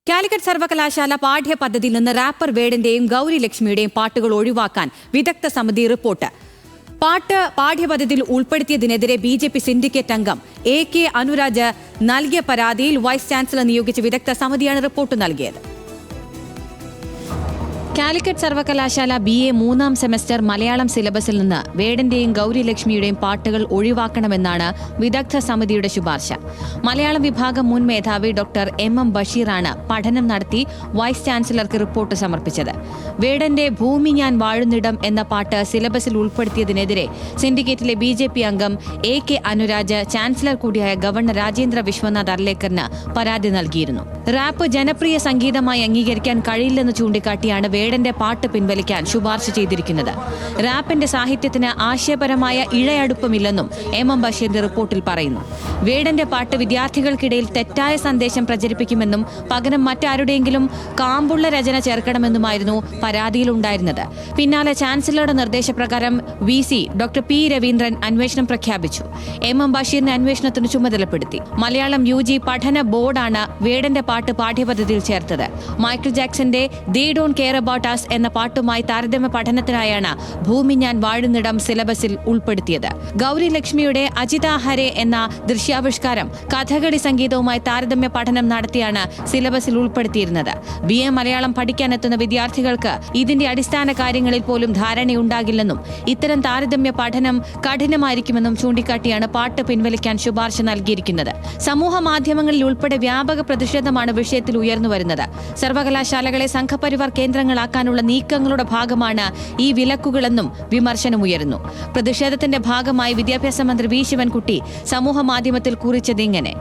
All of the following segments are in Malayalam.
കാലിക്കറ്റ് സർവകലാശാല പാഠ്യപദ്ധതിയിൽ നിന്ന് റാപ്പർ വേഡിന്റെയും ഗൗരി ലക്ഷ്മിയുടെയും പാട്ടുകൾ ഒഴിവാക്കാൻ വിദഗ്ധ സമിതി റിപ്പോർട്ട്. പാഠ്യപദ്ധതിയിൽ ഉൾപ്പെടുത്തിയതിനെതിരെ ബി.ജെ.പി. സിൻഡിക്കേറ്റ് അംഗം എ.കെ. അനുരാജ് നൽകിയ പരാതിയിൽ വൈസ് ചാൻസലർ നിയോഗിച്ച വിദഗ്ധ സമിതിയാണ് റിപ്പോർട്ട് നൽകിയത്. കാലിക്കറ്റ് സർവകലാശാല BA 3ാം സെമസ്റ്റർ മലയാളം സിലബസിൽ നിന്ന് വേഡിന്റെയും ഗൗരി ലക്ഷ്മിയുടെയും പാട്ടുകൾ ഒഴിവാക്കണമെന്നാണ് വിദഗ്ധ സമിതിയുടെ ശുപാർശ. മലയാളം വിഭാഗം മുൻ മേധാവി ഡോക്ടർ M. ബഷീറാണ് പഠനം നടത്തി വൈസ് ചാൻസലർക്ക് റിപ്പോർട്ട് സമർപ്പിച്ചത്. വേടന്റെ ഭൂമി ഞാൻ വാഴുന്നിടം എന്ന പാട്ട് സിലബസിൽ ഉൾപ്പെടുത്തിയതിനെതിരെ സിൻഡിക്കേറ്റിലെ ബി.ജെ.പി. അംഗം എ.കെ. അനുരാജ് ചാൻസലർ കൂടിയായ ഗവർണർ രാജേന്ദ്ര വിശ്വനാഥ് അർലേക്കറിന് പരാതി നൽകിയിരുന്നു. റാപ്പ് ജനപ്രിയ സംഗീതമായി അംഗീകരിക്കാൻ കഴിയില്ലെന്ന് ചൂണ്ടിക്കാട്ടിയാണ് വേടന്റെ പാട്ട് പിൻവലിക്കാൻ ശുപാർശ ചെയ്തിരിക്കുന്നത്. റാപ്പിന്റെ സാഹിത്യത്തിന് ആശയപരമായ ഇഴയടുപ്പമില്ലെന്നും M. ബഷീറിന്റെ റിപ്പോർട്ടിൽ പറയുന്നു. വേടന്റെ പാട്ട് വിദ്യാർത്ഥികൾക്കിടയിൽ തെറ്റായ സന്ദേശം പ്രചരിപ്പിക്കുമെന്നും പകരം മറ്റാരുടെയെങ്കിലും കാമ്പുള്ള രചന ചേർക്കണമെന്നുമായിരുന്നു പരാതിയിലുണ്ടായിരുന്നത്. പിന്നാലെ ചാൻസലറുടെ നിർദ്ദേശപ്രകാരം VC ഡോക്ടർ P. രവീന്ദ്രൻ അന്വേഷണം പ്രഖ്യാപിച്ചു. M. ബഷീറിനെ അന്വേഷണത്തിന് ചുമതലപ്പെടുത്തി. മലയാളം UG പഠന ബോർഡാണ് വേടന്റെ പാട്ട് പാഠ്യപദ്ധതിയിൽ ചേർത്തത്. മൈക്കിൾ ജാക്സന്റെ they don't care about us എന്ന പാട്ടുമായി താരതമ്യ പഠനത്തിനായാണ് ഭൂമി ഞാൻ വാഴുന്നിടം സിലബസിൽ ഉൾപ്പെടുത്തിയത്. ഗൗരി ലക്ഷ്മിയുടെ അജിത ഹരെ എന്ന ദൃശ്യാവിഷ്കാരം കഥകളി സംഗീതവുമായി താരതമ്യ പഠനം നടത്തിയാണ് സിലബസിൽ ഉൾപ്പെടുത്തിയിരുന്നത്. BA മലയാളം പഠിക്കാനെത്തുന്ന വിദ്യാർത്ഥികൾക്ക് ഇതിന്റെ അടിസ്ഥാന കാര്യങ്ങളിൽ പോലും ധാരണയുണ്ടാകില്ലെന്നും ഇത്തരം താരതമ്യ പഠനം കഠിനമായിരിക്കുമെന്നും ചൂണ്ടിക്കാട്ടിയാണ് പാട്ട് പിൻവലിക്കാൻ ശുപാർശ നൽകിയിരിക്കുന്നത്. സമൂഹ മാധ്യമങ്ങളിൽ ഉൾപ്പെടെ വ്യാപക പ്രതിഷേധമാണ് വിഷയത്തിൽ ഉയർന്നുവരുന്നത്. സർവകലാശാലകളെ സംഘപരിവാർ കേന്ദ്രങ്ങളാക്കാനുള്ള നീക്കങ്ങളുടെ ഭാഗമാണ് ഈ വിലക്കുകളെന്നും വിമർശനമുയരുന്നു. പ്രതിഷേധത്തിന്റെ ഭാഗമായി വിദ്യാഭ്യാസ മന്ത്രി V. ശിവൻകുട്ടി സമൂഹ മാധ്യമത്തിൽ കുറിച്ചതിങ്ങനെ: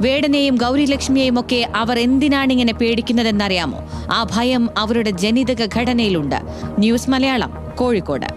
വേടനെയും ഗൗരി ലക്ഷ്മിയെയും ഒക്കെ അവർ എന്തിനാണിങ്ങനെ പേടിക്കുന്നതെന്നറിയാമോ? ആ ഭയം അവരുടെ ജനിതക ഘടനയിലുണ്ട്. ന്യൂസ് മലയാളം, കോഴിക്കോട്.